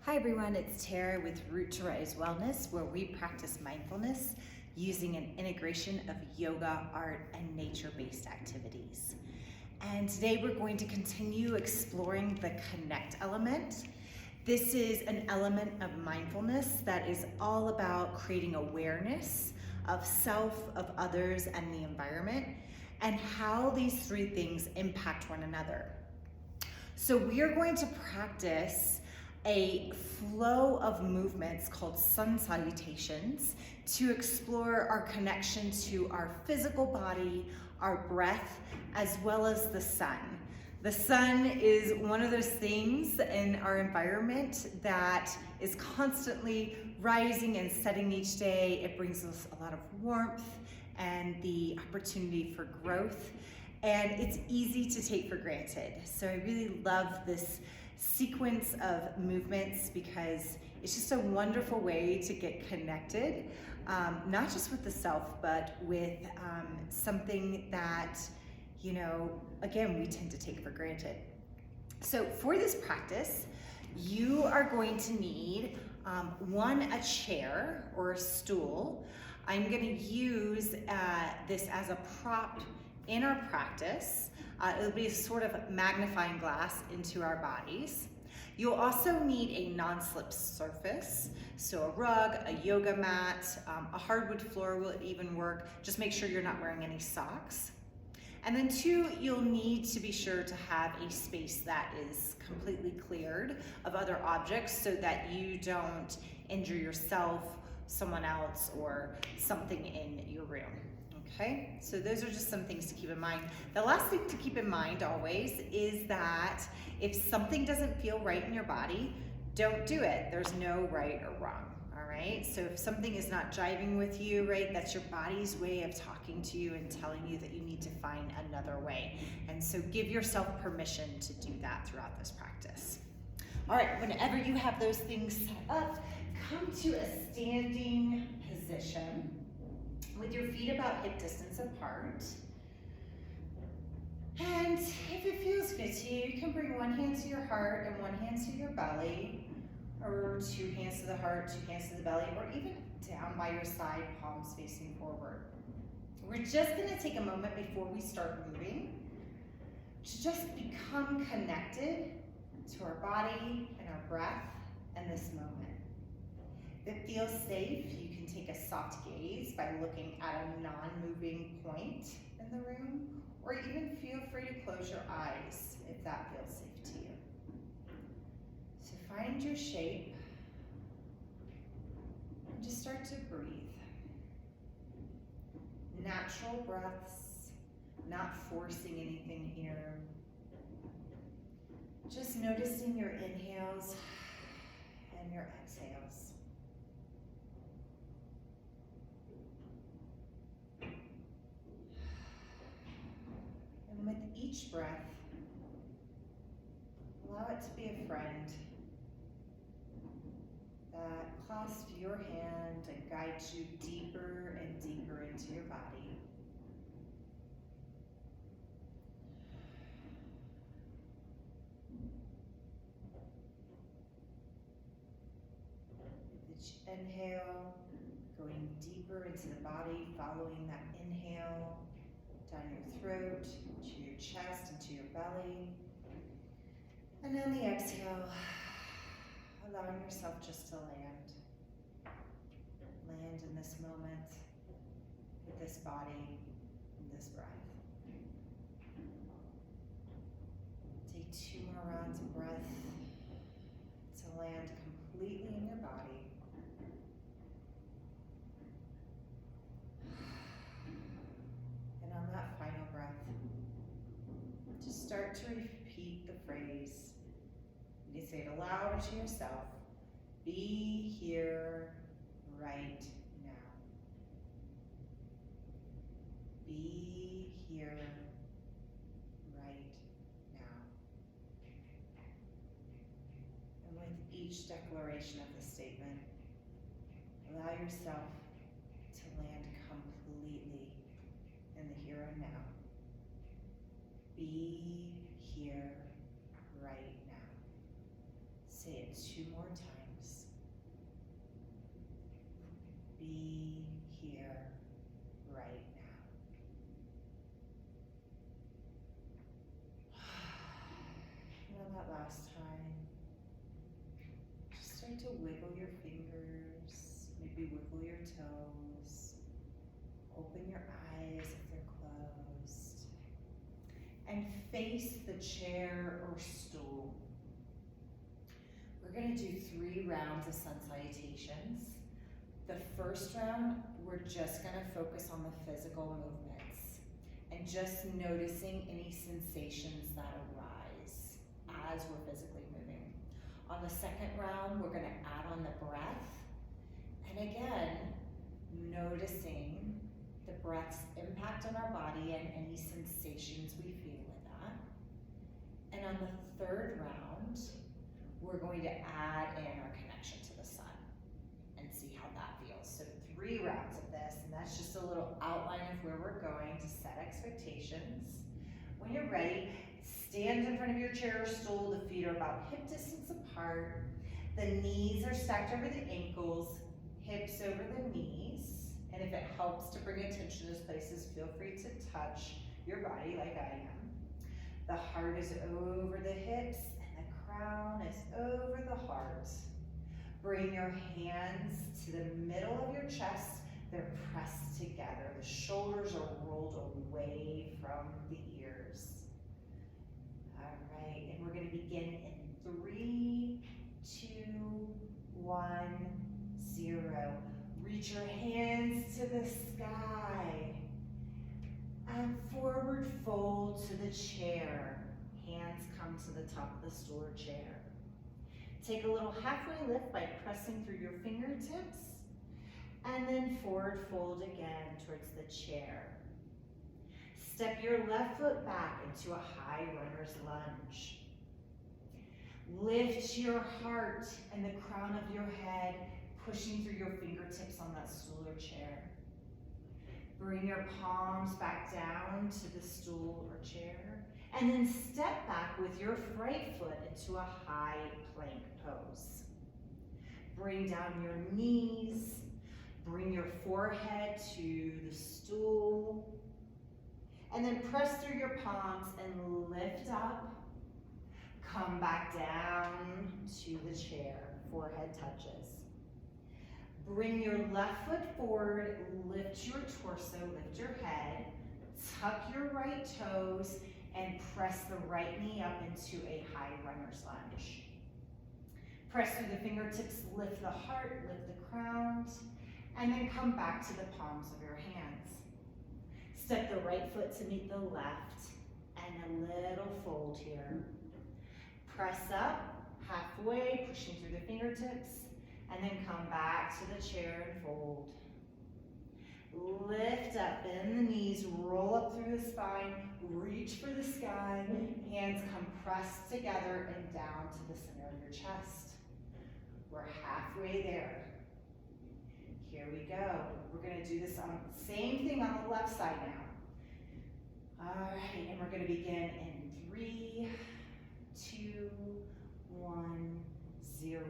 Hi everyone, it's Tara with Root to Rise Wellness, where we practice mindfulness using an integration of yoga, art, and nature-based activities. And today we're going to continue exploring the connect element. This is an element of mindfulness that is all about creating awareness of self, of others, and the environment, and how these three things impact one another. So we are going to practice a flow of movements called sun salutations to explore our connection to our physical body, our breath, as well as the sun. The sun is one of those things in our environment that is constantly rising and setting each day. It brings us a lot of warmth and the opportunity for growth, and it's easy to take for granted. So I really love this sequence of movements because it's just a wonderful way to get connected, not just with the self, but with something that, again, we tend to take for granted. So for this practice, you are going to need a chair or a stool. I'm going to use this as a prop in our practice. It'll be a sort of magnifying glass into our bodies. You'll also need a non-slip surface, so a rug, a yoga mat, a hardwood floor will even work. Just make sure you're not wearing any socks. And then two, you'll need to be sure to have a space that is completely cleared of other objects so that you don't injure yourself, someone else, or something in your room. Okay, so those are just some things to keep in mind. The last thing to keep in mind always is that if something doesn't feel right in your body, don't do it. There's no right or wrong, all right? So if something is not jiving with you, right, that's your body's way of talking to you and telling you that you need to find another way. And so give yourself permission to do that throughout this practice. All right, whenever you have those things set up, come to a standing position with your feet about hip distance apart. And if it feels good to you, you can bring one hand to your heart and one hand to your belly, or two hands to the heart, two hands to the belly, or even down by your side, palms facing forward. We're just gonna take a moment before we start moving to just become connected to our body and our breath in this moment. If it feels safe, you can take a soft gaze by looking at a non-moving point in the room, or even feel free to close your eyes if that feels safe to you. So find your shape and just start to breathe. Natural breaths, not forcing anything here. Just noticing your inhales and your exhales. And with each breath, allow it to be a friend that clasps your hand and guides you deeper and deeper into your body. With each inhale, going deeper into the body, following that inhale down your throat, to your chest, and to your belly. And on the exhale, allowing yourself just to land. Land in this moment, with this body, and this breath. Take 2 more rounds of breath to land completely in your body. And on that final breath, just start to repeat the phrase. You can say it aloud or to yourself. Be here right now. Be here right now. And with each declaration of the statement, allow yourself to land completely in the here and now. Be here right now. Say it 2 more times. Be here right now. And on that last time, just start to wiggle your fingers, maybe wiggle your toes, open your eyes if they're closed, and face the chair or stool. We're going to do 3 rounds of sun salutations. The first round, we're just going to focus on the physical movements and just noticing any sensations that arise as we're physically moving. On the second round, we're going to add on the breath, and again, noticing the breath's impact on our body and any sensations we feel with that. And on the third round, we're going to add in our connection to the sun and see how that feels. So 3 rounds of this, and that's just a little outline of where we're going to set expectations. When you're ready, stand in front of your chair or stool. The feet are about hip distance apart. The knees are stacked over the ankles, hips over the knees. And if it helps to bring attention to those places, feel free to touch your body like I am. The heart is over the hips, and the crown is over the heart. Bring your hands to the middle of your chest. They're pressed together. The shoulders are rolled away from the ears. All right, and we're going to begin in 3, 2, 1, 0. Reach your hands to the sky and forward fold to the chair. Hands come to the top of the stool or chair. Take a little halfway lift by pressing through your fingertips, and then forward fold again towards the chair. Step your left foot back into a high runner's lunge. Lift your heart and the crown of your head, pushing through your fingertips on that stool or chair. Bring your palms back down to the stool or chair, and then step back with your right foot into a high plank pose. Bring down your knees, bring your forehead to the stool, and then press through your palms and lift up. Come back down to the chair, forehead touches. Bring your left foot forward, lift your torso, lift your head, tuck your right toes, and press the right knee up into a high runner's lunge. Press through the fingertips, lift the heart, lift the crown, and then come back to the palms of your hands. Step the right foot to meet the left, and a little fold here. Press up, halfway, pushing through the fingertips, and then come back to the chair and fold. Lift up, bend the knees, roll up through the spine, reach for the sky, hands come pressed together and down to the center of your chest. We're halfway there. Here we go. We're gonna do this on the same thing on the left side now. All right, and we're gonna begin in 3, 2, 1, 0.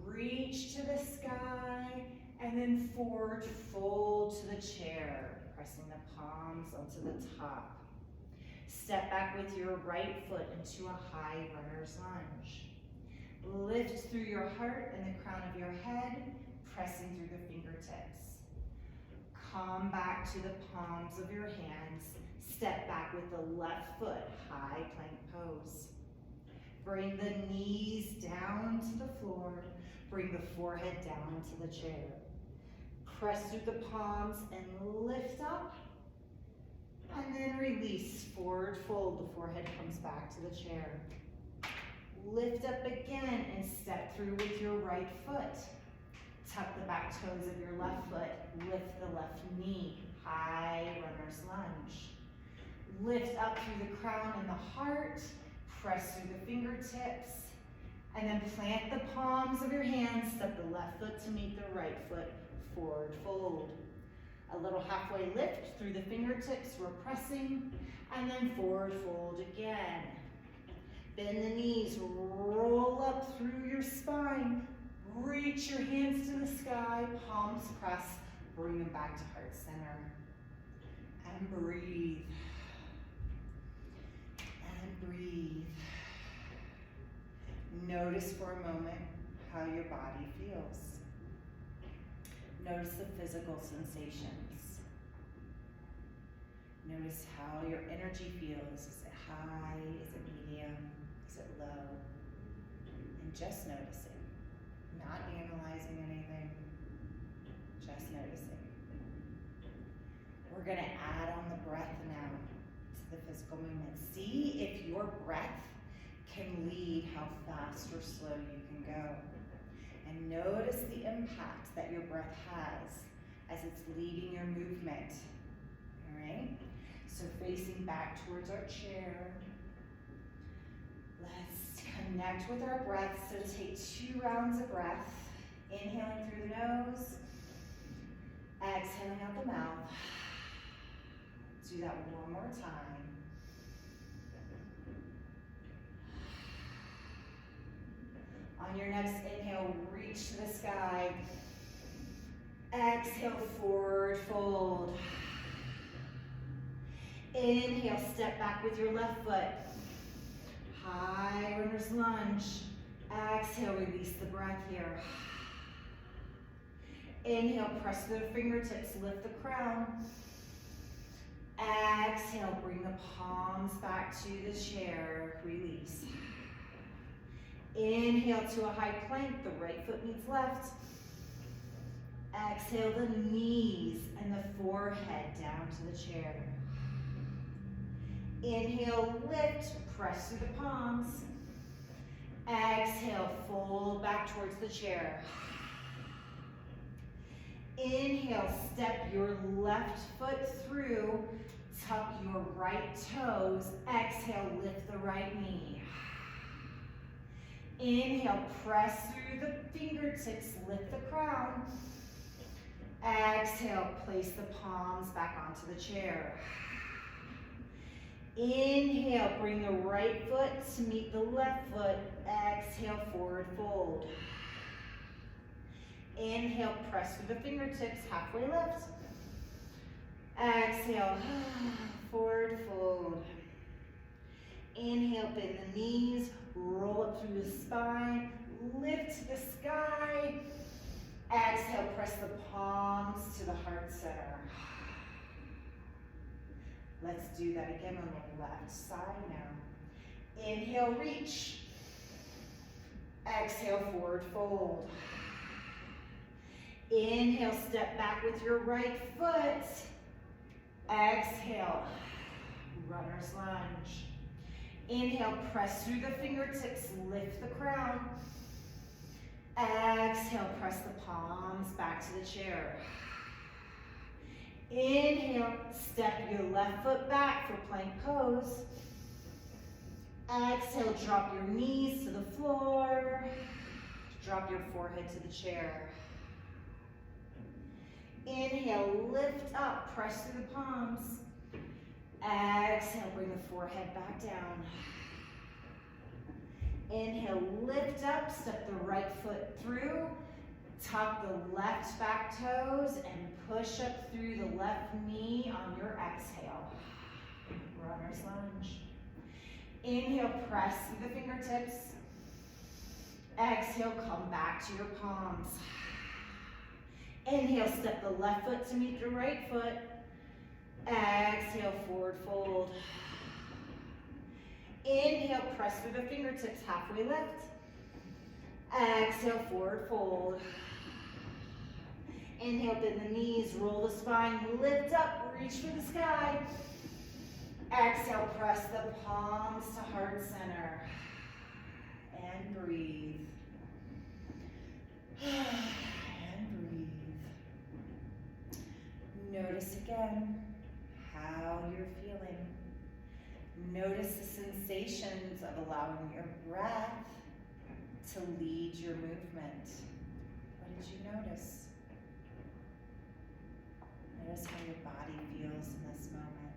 Reach to the sky, and then forward fold to the chair, pressing the palms onto the top. Step back with your right foot into a high runner's lunge. Lift through your heart and the crown of your head, pressing through the fingertips. Come back to the palms of your hands. Step back with the left foot, high plank pose. Bring the knees down to the floor. Bring the forehead down to the chair. Press through the palms and lift up. And then release, forward fold. The forehead comes back to the chair. Lift up again and step through with your right foot. Tuck the back toes of your left foot. Lift the left knee, high runner's lunge. Lift up through the crown and the heart. Press through the fingertips. And then plant the palms of your hands. Step the left foot to meet the right foot. Forward fold. A little halfway lift through the fingertips. We're pressing. And then forward fold again. Bend the knees. Roll up through reach your hands to the sky, palms press, bring them back to heart center. And breathe. And breathe. Notice for a moment how your body feels. Notice the physical sensations. Notice how your energy feels. Is it high? Is it medium? Is it low? And just noticing. Not analyzing anything. Just noticing. We're going to add on the breath now to the physical movement. See if your breath can lead how fast or slow you can go. And notice the impact that your breath has as it's leading your movement. All right? So facing back towards our chair. Let's connect with our breath. So take 2 rounds of breath. Inhaling through the nose. Exhaling out the mouth. Do that one more time. On your next inhale, reach to the sky. Exhale, forward fold. Inhale, step back with your left foot. High runner's lunge. Exhale, release the breath here. Inhale, press the fingertips, lift the crown. Exhale, bring the palms back to the chair, release. Inhale to a high plank, the right foot meets left. Exhale the knees and the forehead down to the chair. Inhale, lift, press through the palms. Exhale, fold back towards the chair. Inhale, step your left foot through, tuck your right toes. Exhale, lift the right knee. Inhale, press through the fingertips, lift the crown. Exhale, place the palms back onto the chair. Inhale, bring the right foot to meet the left foot. Exhale, forward fold. Inhale, press through the fingertips, halfway lift. Exhale, forward fold. Inhale, bend the knees, roll up through the spine, lift to the sky. Exhale, press the palms to the heart center. Let's do that again on the left side now. Inhale, reach. Exhale, forward fold. Inhale, step back with your right foot. Exhale, runner's lunge. Inhale, press through the fingertips, lift the crown. Exhale, press the palms back to the chair. Inhale, step your left foot back for plank pose. Exhale, drop your knees to the floor. Drop your forehead to the chair. Inhale, lift up, press through the palms. Exhale, bring the forehead back down. Inhale, lift up, step the right foot through, tuck the left back toes, and push up through the left knee on your exhale. Runner's lunge. Inhale, press through the fingertips. Exhale, come back to your palms. Inhale, step the left foot to meet the right foot. Exhale, forward fold. Inhale, press through the fingertips, halfway lift. Exhale, forward fold. Inhale, bend the knees, roll the spine, lift up, reach for the sky. Exhale, press the palms to heart center. And breathe. And breathe. Notice again how you're feeling. Notice the sensations of allowing your breath to lead your movement. What did you notice? Notice how your body feels in this moment.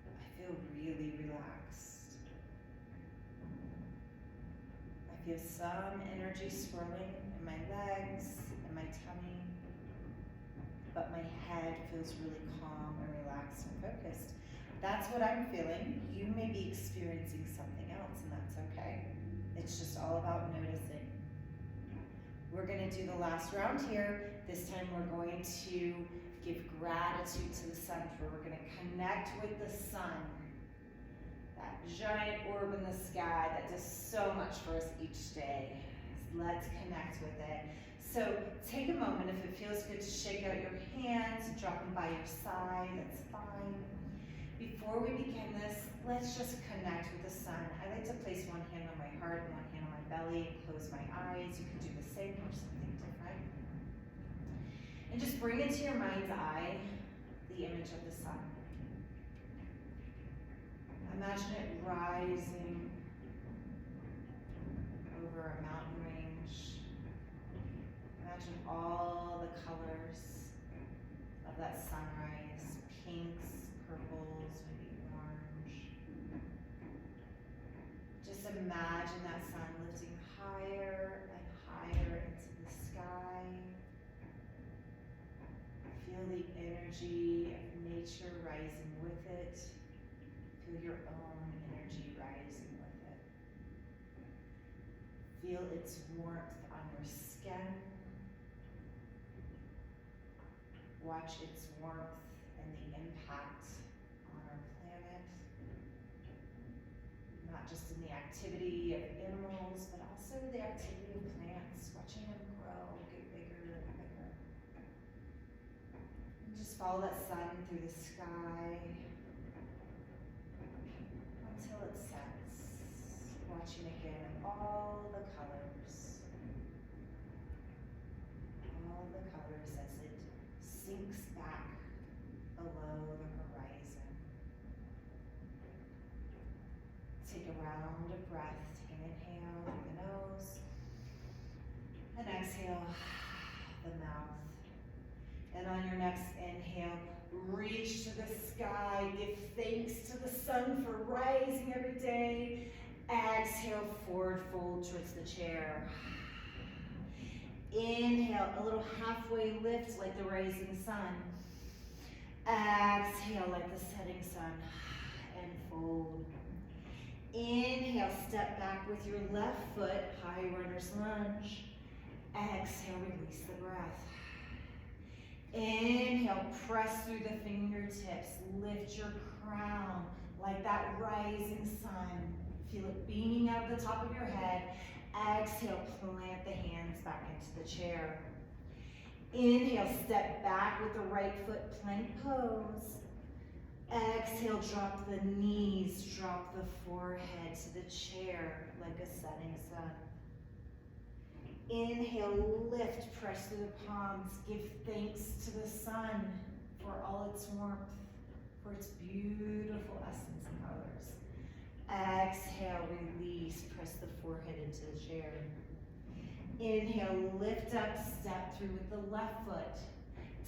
I feel really relaxed. I feel some energy swirling in my legs and my tummy, but my head feels really calm and relaxed and focused. That's what I'm feeling. You may be experiencing something else, and that's okay. It's just all about noticing. We're going to do the last round here. This time we're going to give gratitude to the sun, where we're going to connect with the sun, that giant orb in the sky that does so much for us each day. Let's connect with it. So take a moment, if it feels good, to shake out your hands, drop them by your side, that's fine. Before we begin this, let's just connect with the sun. I like to place one hand on my heart and one hand on my belly, close my eyes. You can do the same or something different. And just bring into your mind's eye the image of the sun. Imagine it rising over a mountain range. Imagine all the colors of that sunrise, pinks, purples, maybe orange. Just imagine that sun lifting higher and higher into the sky. Feel the energy of nature rising with it. Feel your own energy rising with it. Feel its warmth on your skin. Watch its warmth and the impact on our planet. Not just in the activity of animals, but also the activity of plants, watching them grow, get bigger and bigger. And just follow that sun through the sky until it sets. Watching again all the colors. All the colors as it sinks back below the horizon. Take a round of breath. Take an inhale through the nose and exhale the mouth. And on your next inhale, reach to the sky. Give thanks to the sun for rising every day. Exhale, forward fold towards the chair. Inhale, a little halfway lift like the rising sun. Exhale like the setting sun, and fold. Inhale, step back with your left foot, high runner's lunge. Exhale, release the breath. Inhale, press through the fingertips, lift your crown like that rising sun. Feel it beaming out of the top of your head. Exhale, plant the hands back into the chair. Inhale, step back with the right foot, plank pose. Exhale, drop the knees, drop the forehead to the chair like a setting sun. Inhale, lift, press through the palms. Give thanks to the sun for all its warmth, for its beautiful essence and colors. Exhale, release, press the forehead into the chair. Inhale, lift up, step through with the left foot.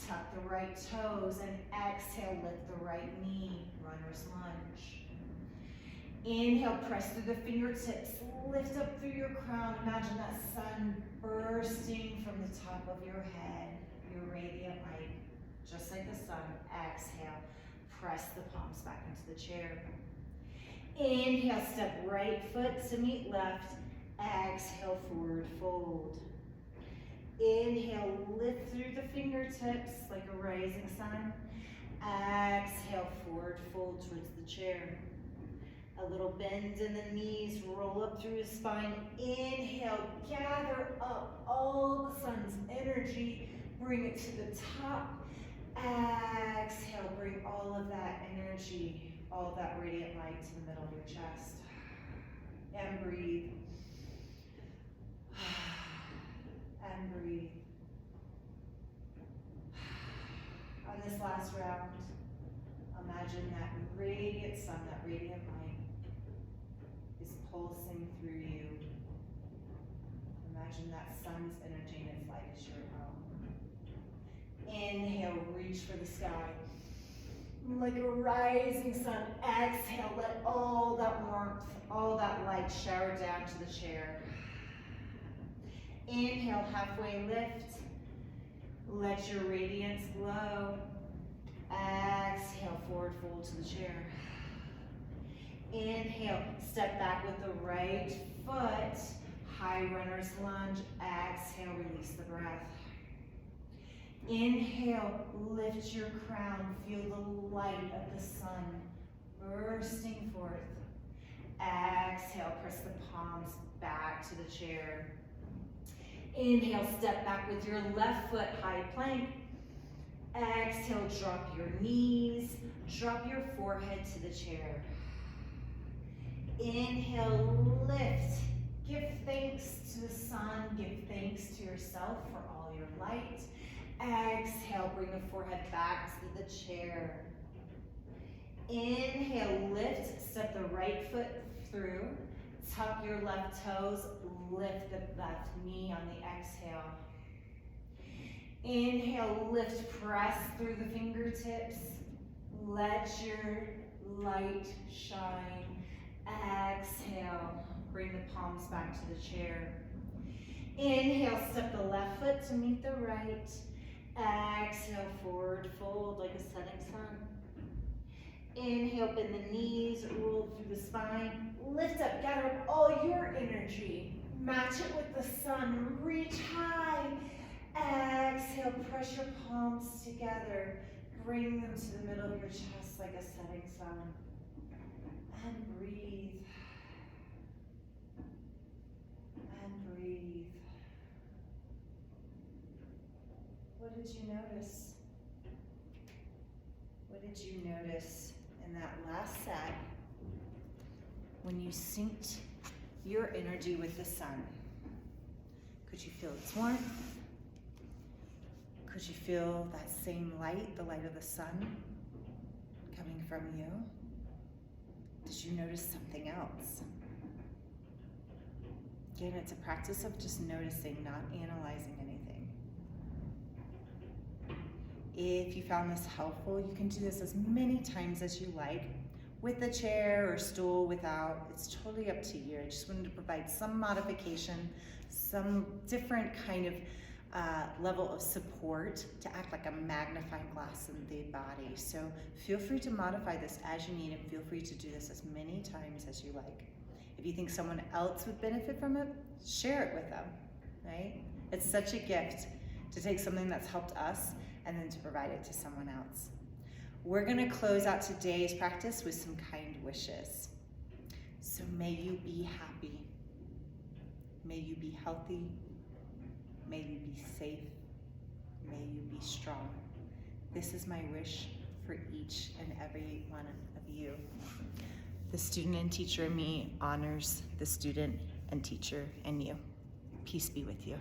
Tuck the right toes, and exhale, lift the right knee, runner's lunge. Inhale, press through the fingertips, lift up through your crown. Imagine that sun bursting from the top of your head, your radiant light, just like the sun. Exhale, press the palms back into the chair. Inhale, step right foot to meet left. Exhale, forward fold. Inhale, lift through the fingertips like a rising sun. Exhale, forward fold towards the chair. A little bend in the knees, roll up through the spine. Inhale, gather up all the sun's energy, bring it to the top. Exhale, bring all of that energy, all of that radiant light to the middle of your chest. And breathe. And breathe. On this last round, imagine that radiant sun, that radiant light is pulsing through you. Imagine that sun's energy and its light is your own. Inhale, reach for the sky. Like a rising sun, exhale, let all that warmth, all that light shower down to the chair. Inhale, halfway lift. Let your radiance glow. Exhale, forward fold to the chair. Inhale, step back with the right foot. High runner's lunge. Exhale, release the breath. Inhale, lift your crown. Feel the light of the sun bursting forth. Exhale, press the palms back to the chair. Inhale, step back with your left foot, high plank. Exhale, drop your knees, drop your forehead to the chair. Inhale, lift. Give thanks to the sun, give thanks to yourself for all your light. Exhale, bring the forehead back to the chair. Inhale, lift, step the right foot through. Tuck your left toes, lift the left knee on the exhale. Inhale, lift, press through the fingertips. Let your light shine. Exhale, bring the palms back to the chair. Inhale, step the left foot to meet the right. Exhale, forward fold like a setting sun. Inhale, bend the knees, roll through the spine. Lift up, gather up all your energy. Match it with the sun, reach high. Exhale, press your palms together. Bring them to the middle of your chest like a setting sun. And breathe. And breathe. What did you notice? What did you notice in that last set when you synced your energy with the sun? Could you feel its warmth? Could you feel that same light, the light of the sun, coming from you? Did you notice something else? Again, it's a practice of just noticing, not analyzing anything. If you found this helpful, you can do this as many times as you like, with the chair or stool, without. It's totally up to you. I just wanted to provide some modification, some different kind of level of support to act like a magnifying glass in the body. So feel free to modify this as you need, and feel free to do this as many times as you like. If you think someone else would benefit from it, share it with them, right? It's such a gift to take something that's helped us and then to provide it to someone else. We're gonna close out today's practice with some kind wishes. So may you be happy. May you be healthy. May you be safe. May you be strong. This is my wish for each and every one of you. The student and teacher in me honors the student and teacher in you. Peace be with you.